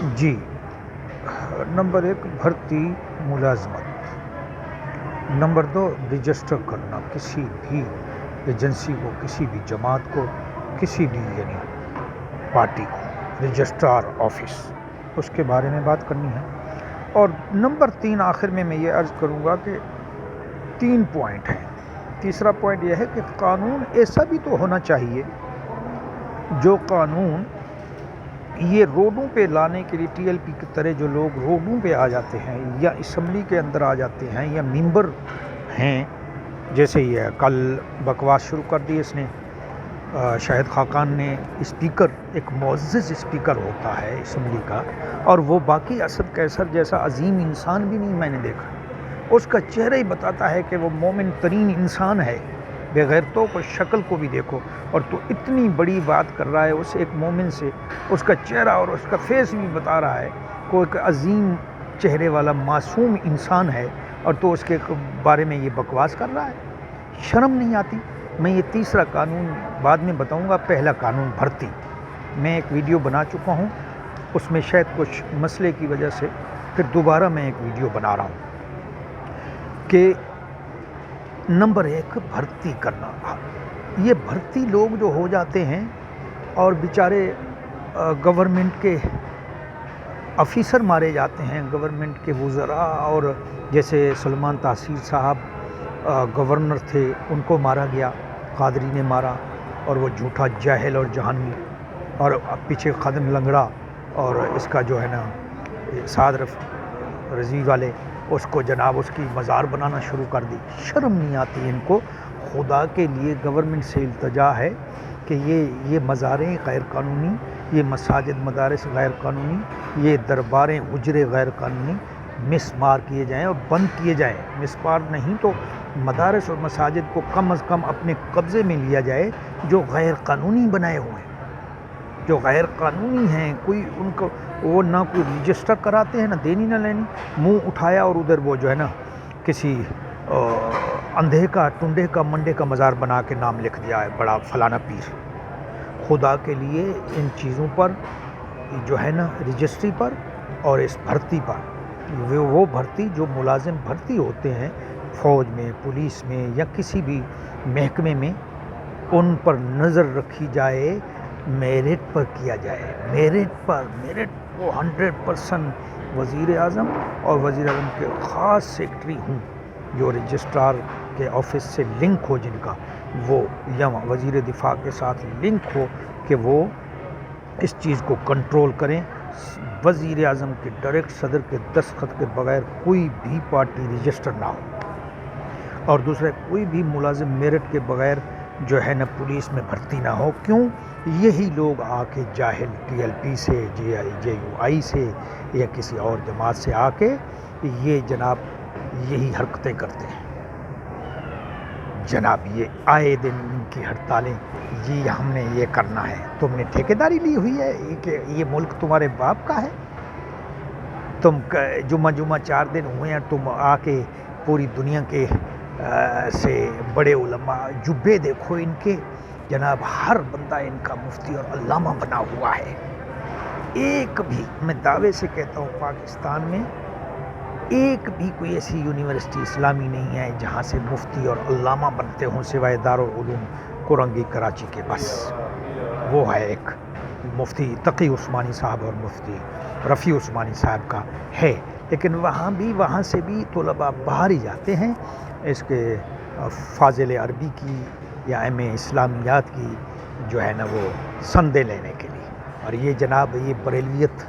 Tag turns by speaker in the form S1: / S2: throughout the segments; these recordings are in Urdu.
S1: جی، نمبر ایک بھرتی ملازمت، نمبر دو رجسٹر کرنا کسی بھی ایجنسی کو، کسی بھی جماعت کو، کسی بھی یعنی پارٹی کو، رجسٹرار آفس، اس کے بارے میں بات کرنی ہے۔ اور نمبر تین آخر میں یہ عرض کروں گا کہ 3 پوائنٹ ہیں۔ تیسرا پوائنٹ یہ ہے کہ قانون ایسا بھی تو ہونا چاہیے جو قانون یہ روڈوں پہ لانے کے لیے ٹی ایل پی کی طرح جو لوگ روڈوں پہ آ جاتے ہیں یا اسمبلی کے اندر آ جاتے ہیں یا ممبر ہیں، جیسے یہ کل بکواس شروع کر دی اس نے شاہد خاقان نے، اسپیکر ایک معزز اسپیکر ہوتا ہے اسمبلی کا، اور وہ باقی اسد قیصر جیسا عظیم انسان بھی نہیں میں نے دیکھا۔ اس کا چہرہ ہی بتاتا ہے کہ وہ مومن ترین انسان ہے، بے غیرتوں کو شکل کو بھی دیکھو، اور تو اتنی بڑی بات کر رہا ہے اس ایک مومن سے، اس کا چہرہ اور اس کا فیس بھی بتا رہا ہے کہ وہ ایک عظیم چہرے والا معصوم انسان ہے، اور تو اس کے بارے میں یہ بکواس کر رہا ہے۔ شرم نہیں آتی؟ میں یہ تیسرا قانون بعد میں بتاؤں گا۔ پہلا قانون بھرتی، میں ایک ویڈیو بنا چکا ہوں، اس میں شاید کچھ مسئلے کی وجہ سے پھر دوبارہ میں ایک ویڈیو بنا رہا ہوں کہ نمبر ایک بھرتی کرنا۔ یہ بھرتی لوگ جو ہو جاتے ہیں اور بیچارے گورنمنٹ کے آفیسر مارے جاتے ہیں، گورنمنٹ کے وزراء، اور جیسے سلمان تحصیل صاحب گورنر تھے، ان کو مارا گیا، قادری نے مارا، اور وہ جھوٹا جاہل اور جہنمی، اور پیچھے خادم لنگڑا اور اس کا جو ہے نا سعد رضوی والے، اس کو جناب اس کی مزار بنانا شروع کر دی۔ شرم نہیں آتی ان کو؟ خدا کے لیے گورنمنٹ سے التجا ہے کہ یہ مزاریں غیر قانونی، یہ مساجد مدارس غیر قانونی، یہ درباریں حجرے غیر قانونی مسمار کیے جائیں اور بند کیے جائیں۔ مسمار نہیں تو مدارس اور مساجد کو کم از کم اپنے قبضے میں لیا جائے جو غیر قانونی بنائے ہوئے ہیں، جو غیر قانونی ہیں۔ کوئی ان کو وہ نہ کوئی رجسٹر کراتے ہیں، نہ دینی نہ لینی، منہ اٹھایا اور ادھر وہ جو ہے نا کسی اندھے کا، ٹنڈے کا، منڈے کا مزار بنا کے نام لکھ دیا ہے بڑا فلانا پیر۔ خدا کے لیے ان چیزوں پر جو ہے نا رجسٹری پر اور اس بھرتی پر، وہ بھرتی جو ملازم بھرتی ہوتے ہیں فوج میں، پولیس میں یا کسی بھی محکمے میں، ان پر نظر رکھی جائے، میرٹ پر کیا جائے، میرٹ کو 100%۔ وزیر اعظم اور وزیر اعظم کے خاص سیکرٹری ہوں جو رجسٹرار کے آفس سے لنک ہو، جن کا وہ یا وزیر دفاع کے ساتھ لنک ہو کہ وہ اس چیز کو کنٹرول کریں۔ وزیر اعظم کے ڈائریکٹ صدر کے دستخط کے بغیر کوئی بھی پارٹی رجسٹر نہ ہو، اور دوسرا کوئی بھی ملازم میرٹ کے بغیر جو ہے نا پولیس میں بھرتی نہ ہو۔ کیوں؟ یہی لوگ آ کے جاہل ٹی ایل پی سے، جے یو آئی سے یا کسی اور جماعت سے آ کے یہ جناب یہی حرکتیں کرتے ہیں جناب۔ یہ آئے دن ان کی ہڑتالیں، یہ ہم نے یہ کرنا ہے۔ تم نے ٹھیکیداری لی ہوئی ہے کہ یہ ملک تمہارے باپ کا ہے؟ تم جمعہ 4 دن ہوئے ہیں، تم آ کے پوری دنیا کے سے بڑے علماء، جبے دیکھو ان کے جناب، ہر بندہ ان کا مفتی اور علامہ بنا ہوا ہے۔ ایک بھی، میں دعوے سے کہتا ہوں، پاکستان میں ایک بھی کوئی ایسی یونیورسٹی اسلامی نہیں ہے جہاں سے مفتی اور علامہ بنتے ہوں سوائے دارالعلوم کورنگی کراچی کے۔ بس وہ ہے ایک مفتی تقی عثمانی صاحب اور مفتی رفیع عثمانی صاحب کا ہے، لیکن وہاں سے بھی طلباء باہر ہی جاتے ہیں اس کے فاضل عربی کی یا ایم اے اسلامیات کی جو ہے نا وہ سندیں لینے کے لیے۔ اور یہ جناب یہ بریلویت،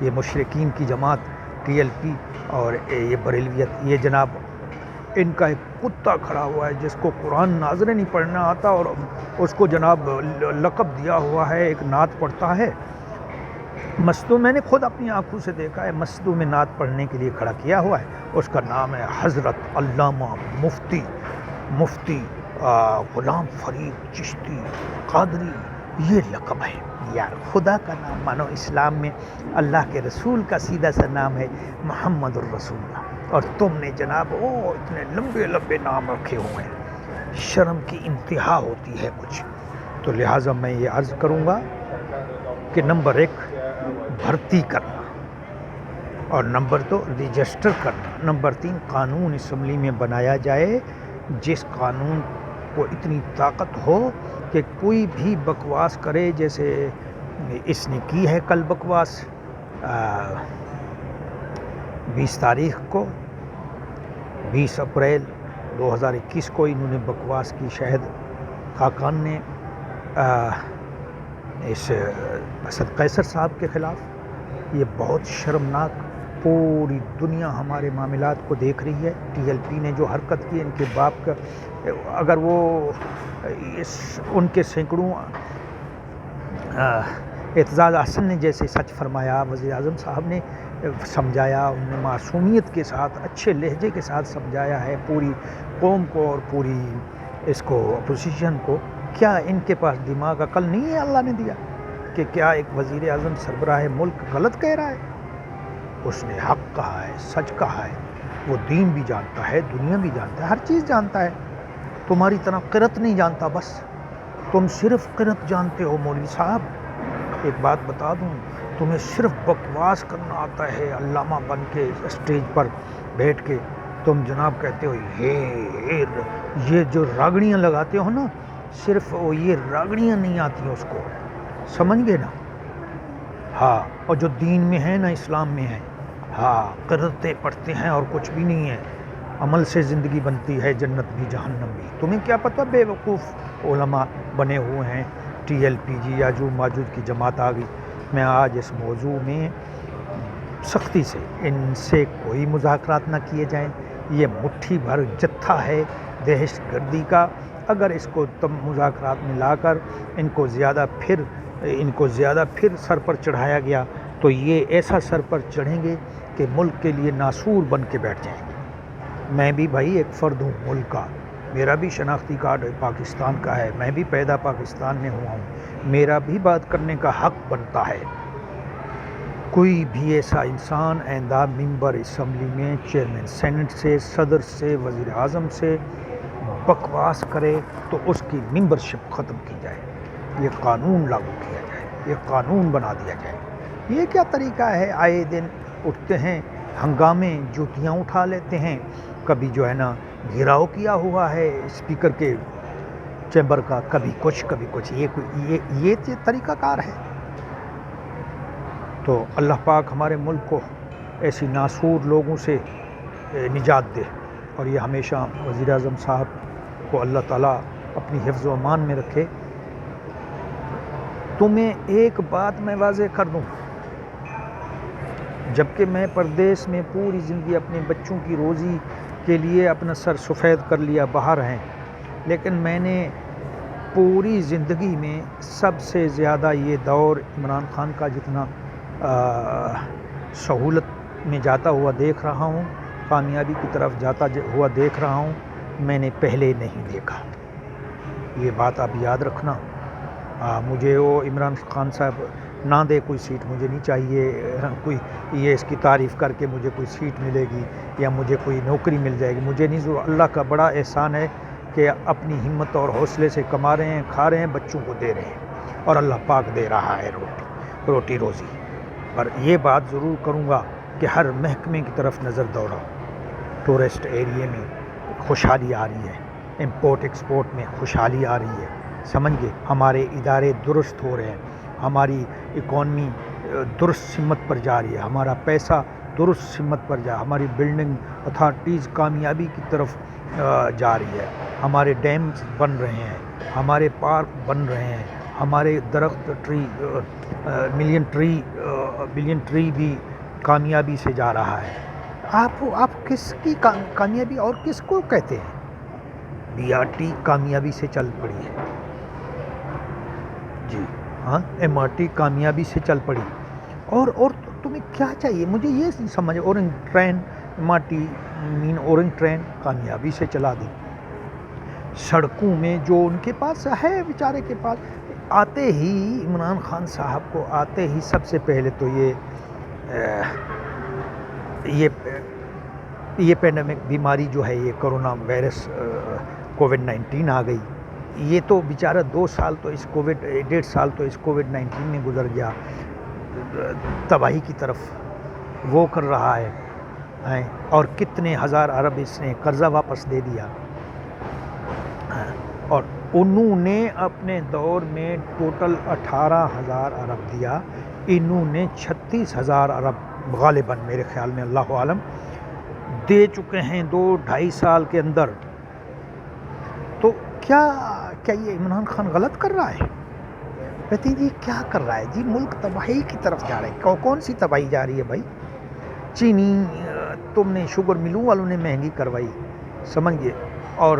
S1: یہ مشرکین کی جماعت ٹی ایل پی اور یہ بریلویت، یہ جناب ان کا ایک کتا کھڑا ہوا ہے جس کو قرآن ناظریں نہیں پڑھنا آتا، اور اس کو جناب لقب دیا ہوا ہے، ایک نعت پڑھتا ہے مسجدوں، میں نے خود اپنی آنکھوں سے دیکھا ہے، مسجدوں میں نعت پڑھنے کے لیے کھڑا کیا ہوا ہے، اس کا نام ہے حضرت علامہ مفتی غلام فرید چشتی قادری، یہ لقب ہے۔ یار خدا کا نام مانو، اسلام میں اللہ کے رسول کا سیدھا سا نام ہے محمد الرسول اللہ، اور تم نے جناب اتنے لمبے لمبے نام رکھے ہوئے ہیں، شرم کی انتہا ہوتی ہے کچھ۔ تو لہٰذا میں یہ عرض کروں گا کہ نمبر ایک بھرتی کرنا، اور نمبر 2 رجسٹر کرنا، نمبر 3 قانون اسمبلی میں بنایا جائے جس قانون کو اتنی طاقت ہو کہ کوئی بھی بکواس کرے، جیسے اس نے کی ہے کل بکواس 20 تاریخ کو 20 اپریل 2021 کو انہوں نے بکواس کی شاہد خاقان نے اس اسد قیصر صاحب کے خلاف۔ یہ بہت شرمناک، پوری دنیا ہمارے معاملات کو دیکھ رہی ہے۔ ٹی ایل پی نے جو حرکت کی، ان کے باپ کا، اگر وہ ان کے سینکڑوں اعتزاز احسن نے جیسے سچ فرمایا، وزیر اعظم صاحب نے سمجھایا، انہوں نے معصومیت کے ساتھ اچھے لہجے کے ساتھ سمجھایا ہے پوری قوم کو اور پوری اس کو اپوزیشن کو، کیا ان کے پاس دماغ عقل نہیں ہے اللہ نے دیا کہ کیا ایک وزیر اعظم سربراہ ملک غلط کہہ رہا ہے؟ اس نے حق کہا ہے، سچ کہا ہے، وہ دین بھی جانتا ہے، دنیا بھی جانتا ہے، ہر چیز جانتا ہے۔ تمہاری طرح قرت نہیں جانتا، بس تم صرف قرت جانتے ہو مولوی صاحب۔ ایک بات بتا دوں، تمہیں صرف بکواس کرنا آتا ہے، علامہ بن کے اسٹیج پر بیٹھ کے تم جناب کہتے ہو یہ جو راگڑیاں لگاتے ہو نا، صرف یہ راگڑیاں نہیں آتی ہیں، اس کو سمجھ گئے نا؟ ہاں، اور جو دین میں ہے نا، اسلام میں ہے، ہاں قرتیں پڑھتے ہیں اور کچھ بھی نہیں ہے، عمل سے زندگی بنتی ہے، جنت بھی جہنم بھی۔ تمہیں کیا پتہ بے وقوف علماء بنے ہوئے ہیں، ٹی ایل پی جی یاجوج ماجوج کی جماعت آ گئی۔ میں آج اس موضوع میں سختی سے ان سے کوئی مذاکرات نہ کیے جائیں، یہ مٹھی بھر جتھا ہے دہشت گردی کا، اگر اس کو تم مذاکرات میں لا کر ان کو زیادہ پھر سر پر چڑھایا گیا تو یہ ایسا سر پر چڑھیں گے کہ ملک کے لیے ناسور بن کے بیٹھ جائیں گے۔ میں بھی بھائی ایک فرد ہوں ملک کا، میرا بھی شناختی کارڈ پاکستان کا ہے، میں بھی پیدا پاکستان میں ہوا ہوں، میرا بھی بات کرنے کا حق بنتا ہے۔ کوئی بھی ایسا انسان آئندہ ممبر اسمبلی میں چیئرمین سینٹ سے، صدر سے، وزیر اعظم سے بکواس کرے تو اس کی ممبرشپ ختم کی جائے، یہ قانون لاگو کیا جائے، یہ قانون بنا دیا جائے۔ یہ کیا طریقہ ہے؟ آئے دن اٹھتے ہیں ہنگامے، جوتیاں اٹھا لیتے ہیں، کبھی جو ہے نا گھیراؤ کیا ہوا ہے اسپیکر کے چیمبر کا، کبھی کچھ کبھی کچھ، یہ طریقہ کار ہے؟ تو اللہ پاک ہمارے ملک کو ایسی ناسور لوگوں سے نجات دے، اور یہ ہمیشہ وزیر اعظم صاحب کو اللہ تعالیٰ اپنی حفظ و امان میں رکھے۔ تمہیں ایک بات میں واضح کر دوں، جبکہ میں پردیس میں پوری زندگی اپنے بچوں کی روزی کے لیے اپنا سر سفید کر لیا، باہر ہیں، لیکن میں نے پوری زندگی میں سب سے زیادہ یہ دور عمران خان کا جتنا سہولت میں جاتا ہوا دیکھ رہا ہوں، کامیابی کی طرف جاتا ہوا دیکھ رہا ہوں، میں نے پہلے نہیں دیکھا۔ یہ بات آپ یاد رکھنا۔ مجھے وہ عمران خان صاحب نہ دے کوئی سیٹ، مجھے نہیں چاہیے کوئی یہ اس کی تعریف کر کے مجھے کوئی سیٹ ملے گی یا مجھے کوئی نوکری مل جائے گی، مجھے نہیں ضرورت۔ اللہ کا بڑا احسان ہے کہ اپنی ہمت اور حوصلے سے کما رہے ہیں، کھا رہے ہیں، بچوں کو دے رہے ہیں، اور اللہ پاک دے رہا ہے روٹی روزی۔ پر یہ بات ضرور کروں گا کہ ہر محکمے کی طرف نظر دوڑا، ٹورسٹ ایریے میں خوشحالی آ رہی ہے، امپورٹ ایکسپورٹ میں خوشحالی آ رہی ہے، سمجھ گئے؟ ہمارے ادارے درست ہو رہے ہیں، ہماری اکانومی درست سمت پر جا رہی ہے، ہمارا پیسہ درست سمت پر ہماری بلڈنگ اتھارٹیز کامیابی کی طرف جا رہی ہے، ہمارے ڈیمز بن رہے ہیں، ہمارے پارک بن رہے ہیں، ہمارے درخت بلین ٹری بھی کامیابی سے جا رہا ہے۔ آپ کس کی کامیابی اور کس کو کہتے ہیں؟ BRT کامیابی سے چل پڑی ہے، جی ہاں، MRT کامیابی سے چل پڑی، اور تمہیں کیا چاہیے؟ مجھے یہ نہیں سمجھ، Aurang train MRT Aurang train کامیابی سے چلا دی۔ سڑکوں میں جو ان کے پاس ہے، بیچارے کے پاس آتے ہی عمران خان صاحب کو آتے ہی سب سے پہلے تو یہ پینڈیمک بیماری جو ہے، یہ کرونا وائرس کووڈ-19 آ گئی۔ یہ تو بیچارہ 2 سال تو اس ڈیڑھ سال تو اس کووڈ-19 میں گزر گیا، تباہی کی طرف۔ وہ کر رہا ہے اور کتنے ہزار ارب اس نے قرضہ واپس دے دیا. اور انہوں نے اپنے دور میں ٹوٹل 18,000 ارب دیا، انہوں نے 36,000 ارب غالباً میرے خیال میں، اللہ عالم، دے چکے ہیں 2-2.5 سال کے اندر. تو کیا یہ عمران خان غلط کر رہا ہے؟ کہتے ہیں جی کیا کر رہا ہے جی، ملک تباہی کی طرف جا رہا ہے. کون سی تباہی جا رہی ہے بھائی؟ چینی تم نے شوگر ملوں والوں نے مہنگی کروائی، سمجھ گئے، اور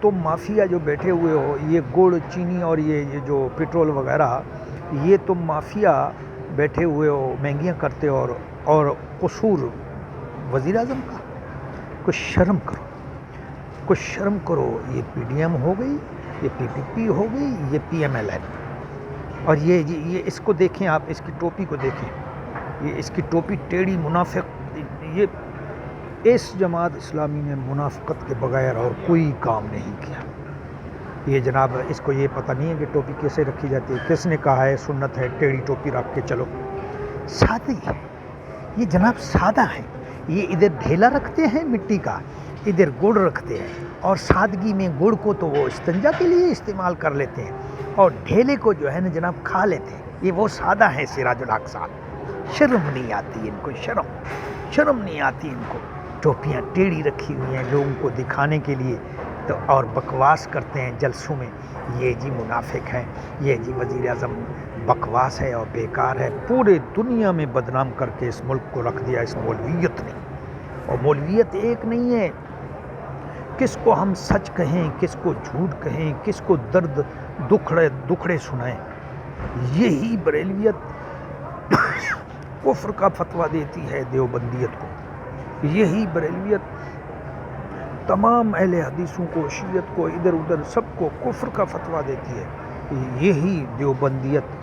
S1: تم مافیا جو بیٹھے ہوئے ہو، یہ گڑ چینی اور یہ جو پیٹرول وغیرہ، یہ تم مافیا بیٹھے ہوئے ہو، مہنگیاں کرتے ہو، اور قصور وزیر اعظم کا. کچھ شرم کرو، کچھ شرم کرو. یہ پی ڈی ایم ہو گئی، یہ پی پی پی ہو گئی، یہ پی ایم ایل این، اور یہ اس کو دیکھیں آپ، اس کی ٹوپی کو دیکھیں، یہ اس کی ٹوپی ٹیڑھی منافق. یہ اس جماعت اسلامی نے منافقت کے بغیر اور کوئی کام نہیں کیا. یہ جناب اس کو یہ پتہ نہیں ہے کہ ٹوپی کیسے رکھی جاتی ہے. کس نے کہا ہے سنت ہے ٹیڑھی ٹوپی رکھ کے چلو؟ سادہ ہی، یہ جناب سادہ ہے. یہ ادھر ڈھیلا رکھتے ہیں مٹی کا، ادھر گڑ رکھتے ہیں، اور سادگی میں گڑ کو تو وہ استنجا کے لیے استعمال کر لیتے ہیں، اور ڈھیلے کو جو ہے نا جناب کھا لیتے ہیں. یہ وہ سادہ ہے سراج الحق صاحب. شرم نہیں آتی ان کو، شرم نہیں آتی ان کو. ٹوپیاں ٹیڑھی رکھی ہوئی ہیں لوگوں کو دکھانے کے لیے، تو اور بکواس کرتے ہیں جلسوں میں. یہ جی منافق ہیں، یہ جی وزیر اعظم بکواس ہے اور بیکار ہے. پورے دنیا میں بدنام کر کے اس ملک کو رکھ دیا اس مولویت نے. اور مولویت ایک نہیں ہے، کس کو ہم سچ کہیں، کس کو جھوٹ کہیں، کس کو درد دکھڑے سنائیں. یہی بریلویت کفر کا فتویٰ دیتی ہے دیوبندیت کو. یہی بریلویت تمام اہل حدیثوں کو، شیعت کو، ادھر ادھر سب کو کفر کا فتویٰ دیتی ہے. یہی دیوبندیت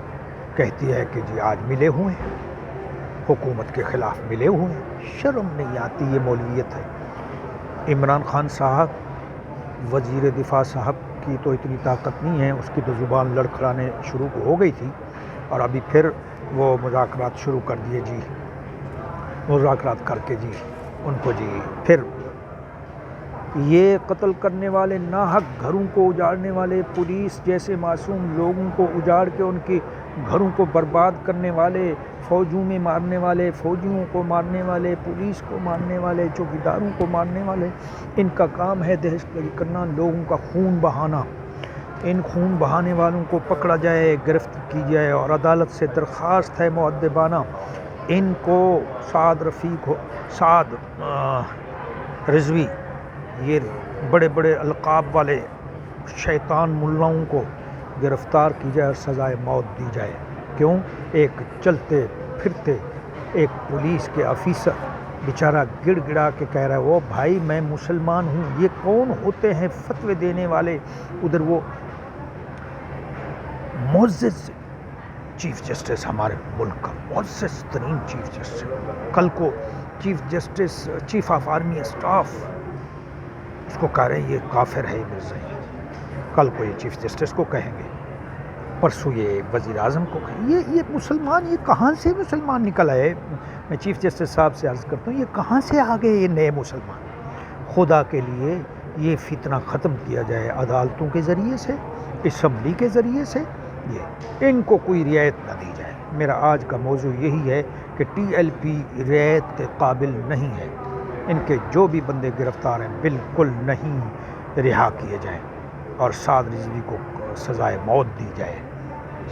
S1: کہتی ہے کہ جی آج ملے ہوئے ہیں، حکومت کے خلاف ملے ہوئے ہیں. شرم نہیں آتی. یہ مولویت ہے. عمران خان صاحب، وزیر دفاع صاحب کی تو اتنی طاقت نہیں ہے، اس کی تو زبان لڑکھڑانے شروع ہو گئی تھی، اور ابھی پھر وہ مذاکرات شروع کر دیے جی. مذاکرات کر کے جی ان کو جی پھر یہ قتل کرنے والے، ناحق گھروں کو اجاڑنے والے، پولیس جیسے معصوم لوگوں کو اجاڑ کے ان کے گھروں کو برباد کرنے والے، فوجوں میں مارنے والے، فوجیوں کو مارنے والے، پولیس کو مارنے والے، چوکیداروں کو مارنے والے، ان کا کام ہے دہشت گردی کرنا، لوگوں کا خون بہانا. ان خون بہانے والوں کو پکڑا جائے، گرفتار کی جائے، اور عدالت سے درخواست ہے مؤدبانہ ان کو سعد رفیق، سعد رضوی، یہ بڑے بڑے القاب والے شیطان ملاؤں کو گرفتار کی جائے اور سزائے موت دی جائے. کیوں؟ ایک چلتے پھرتے ایک پولیس کے آفیسر بیچارہ گڑ گڑا کے کہہ رہا ہے وہ بھائی میں مسلمان ہوں. یہ کون ہوتے ہیں فتوے دینے والے؟ ادھر وہ معزز چیف جسٹس، ہمارے ملک کا معزز ترین چیف جسٹس، کل کو chief justice, chief of army staff, اس کو کہہ رہے ہیں یہ کافر ہے مرزائی. کل کو یہ چیف جسٹس کو کہیں گے، پرسوں یہ وزیر اعظم کو کہیں. یہ مسلمان، یہ کہاں سے مسلمان نکل آئے؟ میں چیف جسٹس صاحب سے عرض کرتا ہوں یہ کہاں سے آ گئے یہ نئے مسلمان؟ خدا کے لیے یہ فتنہ ختم کیا جائے عدالتوں کے ذریعے سے، اسمبلی کے ذریعے سے. یہ ان کو کوئی رعایت نہ دی جائے. میرا آج کا موضوع یہی ہے کہ ٹی ایل پی رعایت کے قابل نہیں ہے. ان کے جو بھی بندے گرفتار ہیں بالکل نہیں رہا کیے جائیں، اور سعد رضوی کو سزائے موت دی جائے.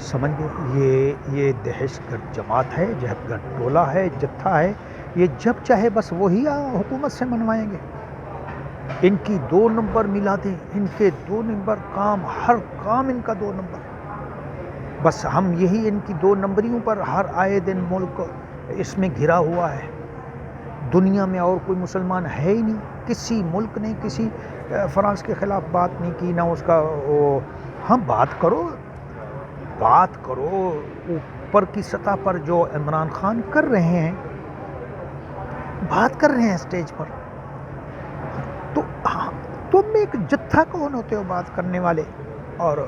S1: سمجھ گئے؟ یہ دہشت گرد جماعت ہے، دہشت گرد ٹولہ ہے، جتھا ہے. یہ جب چاہے بس وہی حکومت سے منوائیں گے. ان کی 2 نمبر ملا دیں، ان کے 2 نمبر کام، ہر کام ان کا 2 نمبر. بس ہم یہی ان کی 2 نمبریوں پر ہر آئے دن ملک اس میں گھرا ہوا ہے. دنیا میں اور کوئی مسلمان ہے ہی نہیں. کسی ملک نے کسی فرانس کے خلاف بات نہیں کی، نہ اس کا ہم بات کرو اوپر کی سطح پر جو عمران خان کر رہے ہیں، بات کر رہے ہیں اسٹیج پر. تو تم ایک جتھا کون ہوتے ہو بات کرنے والے اور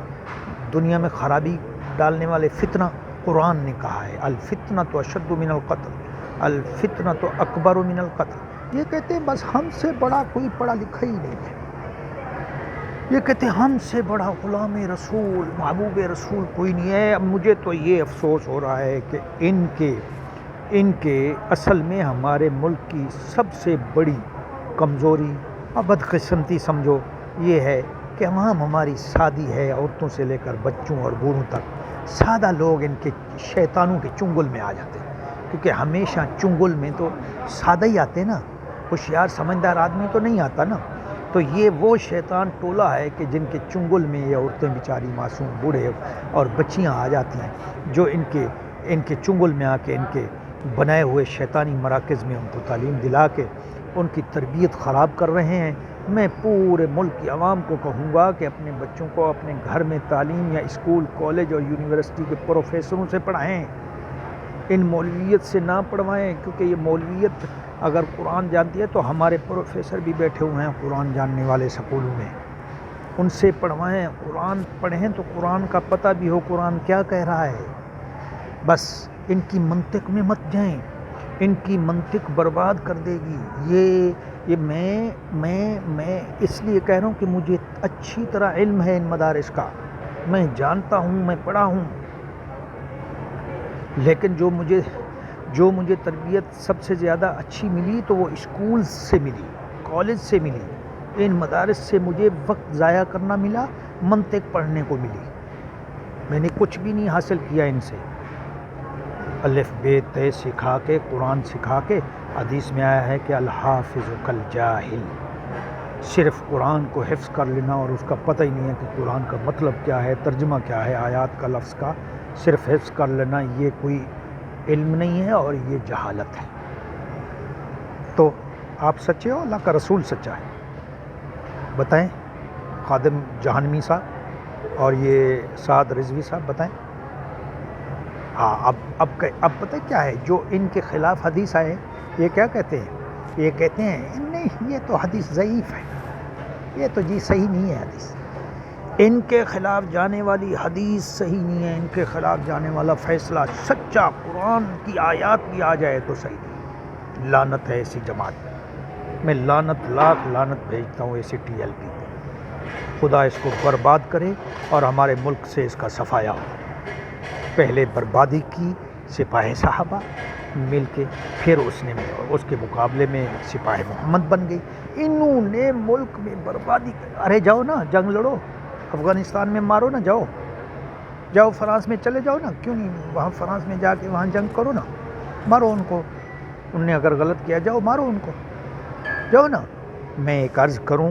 S1: دنیا میں خرابی ڈالنے والے؟ فتنہ قرآن نے کہا ہے الفتنہ تو اشد من القتل. الفتنۃ اکبر من القتل. یہ کہتے ہیں بس ہم سے بڑا کوئی پڑھا لکھا ہی نہیں ہے. یہ کہتے ہیں ہم سے بڑا غلام رسول محبوب رسول کوئی نہیں ہے. اب مجھے تو یہ افسوس ہو رہا ہے کہ ان کے اصل میں ہمارے ملک کی سب سے بڑی کمزوری اور بدقسمتی سمجھو یہ ہے کہ ہماری سادی ہے، عورتوں سے لے کر بچوں اور بوڑھوں تک سادہ لوگ ان کے شیطانوں کے چنگل میں آ جاتے ہیں. کیونکہ ہمیشہ چنگل میں تو سادہ ہی آتے نا، ہوشیار سمجھدار آدمی تو نہیں آتا نا. تو یہ وہ شیطان ٹولہ ہے کہ جن کے چنگل میں یہ عورتیں بیچاری معصوم بوڑھے اور بچیاں آ جاتی ہیں، جو ان کے چنگل میں آ کے ان کے بنائے ہوئے شیطانی مراکز میں ان کو تعلیم دلا کے ان کی تربیت خراب کر رہے ہیں. میں پورے ملک کی عوام کو کہوں گا کہ اپنے بچوں کو اپنے گھر میں تعلیم یا اسکول کالج اور یونیورسٹی کے پروفیسروں سے پڑھائیں، ان مولویت سے نہ پڑھوائیں. کیونکہ یہ مولویت اگر قرآن جانتی ہے تو ہمارے پروفیسر بھی بیٹھے ہوئے ہیں قرآن جاننے والے سکولوں میں، ان سے پڑھوائیں. قرآن پڑھیں تو قرآن کا پتہ بھی ہو قرآن کیا کہہ رہا ہے. بس ان کی منطق میں مت جائیں، ان کی منطق برباد کر دے گی. یہ میں اس لیے کہہ رہا ہوں کہ مجھے اچھی طرح علم ہے ان مدارس کا، میں جانتا ہوں، میں پڑھا ہوں. لیکن جو مجھے تربیت سب سے زیادہ اچھی ملی تو وہ اسکول سے ملی، کالج سے ملی. ان مدارس سے مجھے وقت ضائع کرنا ملا، منطق پڑھنے کو ملی. میں نے کچھ بھی نہیں حاصل کیا ان سے. الف ب ت سکھا کے، قرآن سکھا کے. حدیث میں آیا ہے کہ الحافظ کالجاہل، صرف قرآن کو حفظ کر لینا اور اس کا پتہ ہی نہیں ہے کہ قرآن کا مطلب کیا ہے، ترجمہ کیا ہے آیات کا، لفظ کا صرف حفظ کر لینا، یہ کوئی علم نہیں ہے اور یہ جہالت ہے. تو آپ سچے ہو، اللہ کا رسول سچا ہے. بتائیں خادم جہانوی صاحب اور یہ سعد رضوی صاحب بتائیں. ہاں اب پتہ کیا ہے جو ان کے خلاف حدیث آئے، یہ کیا کہتے ہیں؟ یہ کہتے ہیں نہیں یہ تو حدیث ضعیف ہے، یہ تو جی صحیح نہیں ہے حدیث. ان کے خلاف جانے والی حدیث صحیح نہیں ہے، ان کے خلاف جانے والا فیصلہ سچا قرآن کی آیات بھی آ جائے تو صحیح نہیں. لعنت ہے ایسی جماعت. میں لاکھ لعنت بھیجتا ہوں ایسی ٹی ایل پی کو. خدا اس کو برباد کرے اور ہمارے ملک سے اس کا صفایا ہو. پہلے بربادی کی سپاہ صحابہ مل کے، پھر اس کے مقابلے میں سپاہ محمد بن گئی. انہوں نے ملک میں بربادی کی. ارے جاؤ نا جنگ لڑو، افغانستان میں مارو نا، جاؤ فرانس میں چلے جاؤ نا، کیوں نہیں وہاں فرانس میں جا کے وہاں جنگ کرو نا، مارو ان کو. ان نے اگر غلط کیا جاؤ مارو ان کو، جاؤ نا. میں ایک عرض کروں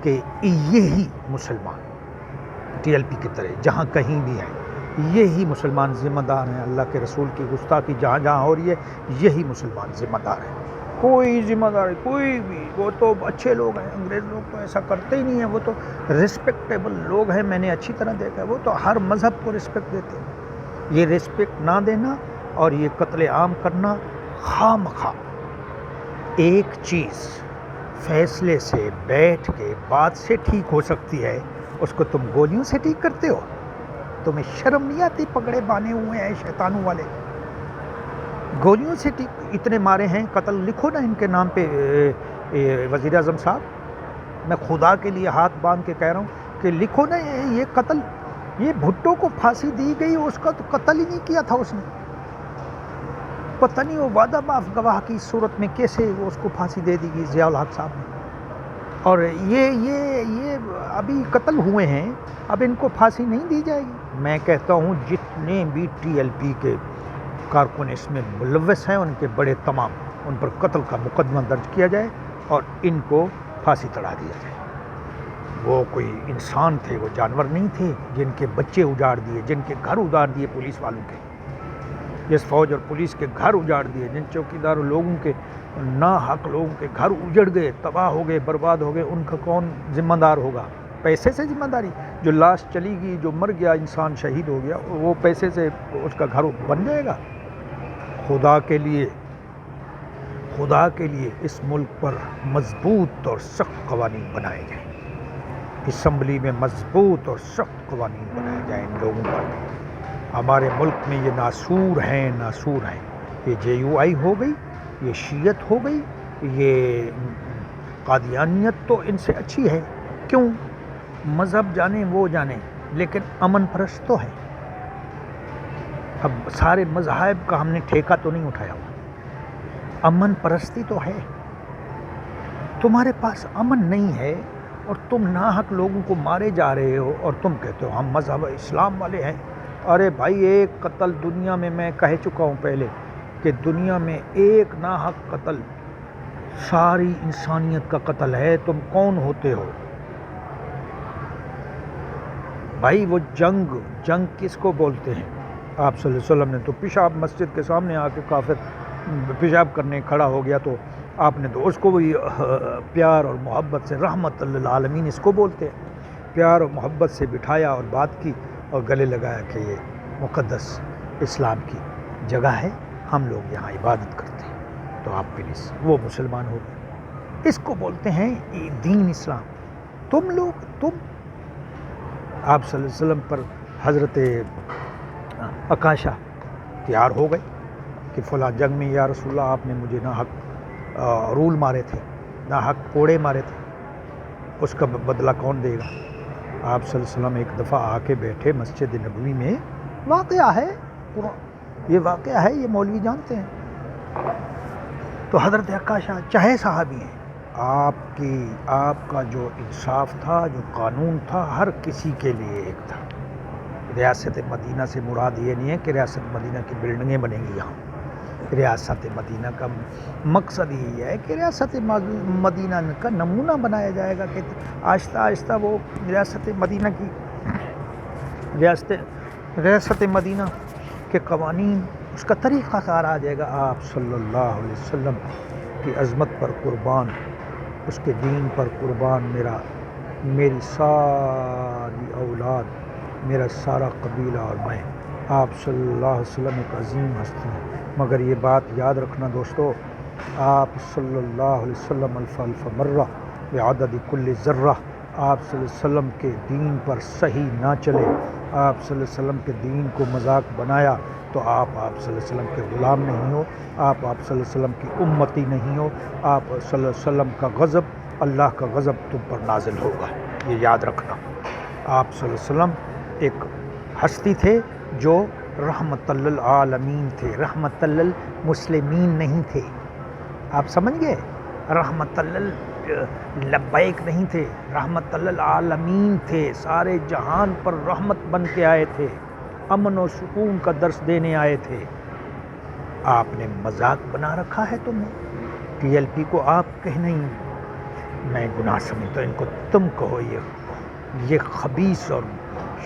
S1: کہ یہی مسلمان ٹی ایل پی کی طرح جہاں کہیں بھی ہیں، یہی مسلمان ذمہ دار ہیں. اللہ کے رسول کی گستاخی جہاں جہاں ہو رہی ہے یہی مسلمان ذمہ دار ہیں. کوئی ذمہ دار کوئی بھی، وہ تو اچھے لوگ ہیں. انگریز لوگ تو ایسا کرتے ہی نہیں ہیں، وہ تو رسپیکٹیبل لوگ ہیں. میں نے اچھی طرح دیکھا ہے، وہ تو ہر مذہب کو رسپیکٹ دیتے ہیں. یہ رسپیکٹ نہ دینا اور یہ قتل عام کرنا خواہ ایک چیز فیصلے سے بیٹھ کے بات سے ٹھیک ہو سکتی ہے، اس کو تم گولیوں سے ٹھیک کرتے ہو. تمہیں شرم نہیں آتی؟ پگڑے باندھے ہوئے ہیں شیطانوں والے، گولیوں سے ٹھیک. اتنے مارے ہیں، قتل لکھو نا ان کے نام پہ. وزیر اعظم صاحب، میں خدا کے لیے ہاتھ باندھ کے کہہ رہا ہوں کہ لکھو نا یہ قتل. یہ بھٹو کو پھانسی دی گئی، اس کا تو قتل ہی نہیں کیا تھا اس نے. پتہ نہیں وہ وعدہ معاف گواہ کی صورت میں کیسے اس کو پھانسی دے دی گئی ضیاء الحق صاحب نے. اور یہ ابھی قتل ہوئے ہیں، اب ان کو پھانسی نہیں دی جائے گی. میں کہتا ہوں جتنے بھی ٹی ایل پی کے کارکن اس میں ملوث ہیں، ان کے بڑے تمام، ان پر قتل کا مقدمہ درج کیا جائے اور ان کو پھانسی چڑھا دیا جائے. وہ کوئی انسان تھے، وہ جانور نہیں تھے جن کے بچے اجاڑ دیے، جن کے گھر اجاڑ دیے پولیس والوں کے، جس فوج اور پولیس کے گھر اجاڑ دیے، جن چوکیداروں لوگوں کے ناحق لوگوں کے گھر اجڑ گئے، تباہ ہو گئے، برباد ہو گئے. ان کا کون ذمہ دار ہوگا؟ پیسے سے ذمہ داری؟ جو لاش چلی گئی، جو مر گیا انسان، شہید ہو گیا، وہ پیسے سے اس کا گھر بن جائے گا؟ خدا کے لیے اس ملک پر مضبوط اور سخت قوانین بنائے جائیں. اسمبلی میں مضبوط اور سخت قوانین بنائے جائیں ان لوگوں پر. ہمارے ملک میں یہ ناسور ہیں. یہ جے یو آئی ہو گئی، یہ شیعت ہو گئی، یہ قادیانیت تو ان سے اچھی ہے. کیوں؟ مذہب جانے وہ جانے، لیکن امن پرست تو ہے. اب سارے مذاہب کا ہم نے ٹھیکہ تو نہیں اٹھایا ہوا، امن پرستی تو ہے. تمہارے پاس امن نہیں ہے اور تم ناحق لوگوں کو مارے جا رہے ہو اور تم کہتے ہو ہم مذہب اسلام والے ہیں. ارے بھائی، ایک قتل دنیا میں کہہ چکا ہوں پہلے کہ دنیا میں ایک ناحق قتل ساری انسانیت کا قتل ہے. تم کون ہوتے ہو بھائی؟ وہ جنگ کس کو بولتے ہیں؟ آپ صلی اللہ علیہ وسلم نے تو پیشاب مسجد کے سامنے آ کے کافر پیشاب کرنے کھڑا ہو گیا تو آپ نے تو اس کو بھی پیار اور محبت سے رحمت للعالمین اس کو بولتے ہیں، پیار اور محبت سے بٹھایا اور بات کی اور گلے لگایا کہ یہ مقدس اسلام کی جگہ ہے، ہم لوگ یہاں عبادت کرتے ہیں. تو آپ پلیز وہ مسلمان ہو گئے. اس کو بولتے ہیں دین اسلام. تم آپ صلی اللہ علیہ وسلم پر حضرت عکاشہ تیار ہو گئے کہ فلاں جنگ میں یا رسول اللہ آپ نے مجھے ناحق رول مارے تھے، ناحق کوڑے مارے تھے، اس کا بدلہ کون دے گا؟ آپ صلی اللہ علیہ وسلم ایک دفعہ آ کے بیٹھے مسجد نبوی میں. واقعہ ہے، یہ واقعہ ہے، یہ مولوی جانتے ہیں. تو حضرت عکاشہ چاہے صحابی ہیں، آپ کا جو انصاف تھا، جو قانون تھا، ہر کسی کے لیے ایک تھا. ریاست مدینہ سے مراد یہ نہیں ہے کہ ریاست مدینہ کی بلڈنگیں بنیں گی یہاں. ریاست مدینہ کا مقصد یہی ہے کہ ریاست مدینہ کا نمونہ بنایا جائے گا کہ آہستہ آہستہ وہ ریاست مدینہ کے قوانین، اس کا طریقہ کار آ جائے گا. آپ صلی اللہ علیہ وسلم کی عظمت پر قربان، اس کے دین پر قربان میری ساری اولاد، میرا سارا قبیلہ اور میں. آپ صلی اللہ علیہ وسلم ایک عظیم ہستی ہیں. مگر یہ بات یاد رکھنا دوستو، آپ صلی اللہ علیہ وسلم الف مرہ بعدد کل ذرہ. آپ صلی اللہ علیہ وسلم کے دین پر صحیح نہ چلے، آپ صلی اللہ علیہ وسلم کے دین کو مذاق بنایا تو آپ صلی اللہ علیہ وسلم کے غلام نہیں ہو، آپ صلی اللہ علیہ وسلم کی امتی نہیں ہو. آپ صلی اللہ علیہ وسلم کا غضب، اللہ کا غضب تم پر نازل ہوگا. یہ یاد رکھنا. آپ صلی اللہ علیہ وسلم ایک ہستی تھے جو رحمت للعالمین تھے، رحمت للمسلمین نہیں تھے. آپ سمجھ گئے؟ رحمت لبیک نہیں تھے، رحمت للعالمین تھے. سارے جہان پر رحمت بن کے آئے تھے، امن و سکون کا درس دینے آئے تھے. آپ نے مذاق بنا رکھا ہے. تم نے ٹی ایل پی کو آپ کہنا ہی میں گناہ سمجھتا ہوں، ان کو تم کہو. یہ خبیث اور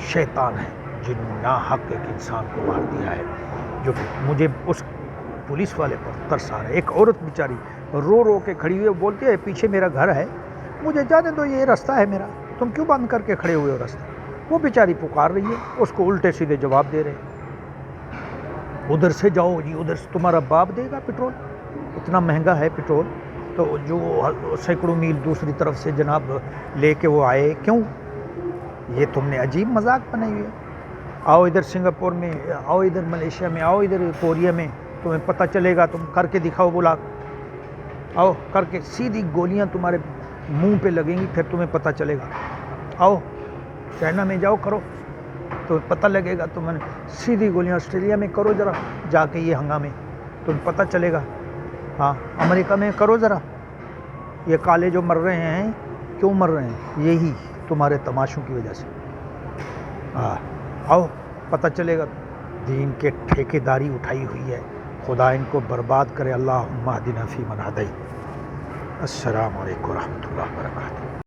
S1: شیطان ہے جنہوں نے ناحق ایک انسان کو مار دیا ہے. جو مجھے اس پولیس والے پر ترس آ رہا ہے. ایک عورت بیچاری رو رو کے کھڑی ہوئی ہے، بولتی ہے پیچھے میرا گھر ہے، مجھے جانے دو، یہ راستہ ہے میرا، تم کیوں بند کر کے کھڑے ہوئے ہو راستہ؟ وہ بیچاری پکار رہی ہے، اس کو الٹے سیدھے جواب دے رہے ہیں. ادھر سے جاؤ جی، ادھر سے تمہارا باپ دے گا پٹرول، اتنا مہنگا ہے پٹرول. تو جو سینکڑوں میل دوسری طرف سے جناب لے کے وہ آئے، کیوں؟ یہ تم نے عجیب مذاق بنائی ہوئی ہے. آؤ ادھر سنگاپور میں، آؤ ادھر ملیشیا میں، آؤ ادھر کوریا میں، تمہیں پتہ چلے گا. تم کر کے دکھاؤ بلاک، آؤ کر کے، سیدھی گولیاں تمہارے منہ پہ لگیں گی، پھر تمہیں پتہ چلے گا. آؤ چائنا میں جاؤ، کرو تو پتہ لگے گا. تمہیں سیدھی گولیاں آسٹریلیا میں کرو ذرا جا کے یہ ہنگامے، تمہیں پتہ چلے گا. ہاں امریکہ میں کرو ذرا. یہ کالے جو مر رہے ہیں، کیوں مر رہے ہیں؟ یہی تمہارے تماشوں کی وجہ سے. آؤ پتہ چلے گا. دین کے ٹھیکے داری اٹھائی ہوئی ہے. خدا ان کو برباد کرے. اللہم اہدنا فیمن ہدیت. السلام علیکم ورحمۃ اللہ وبرکاتہ.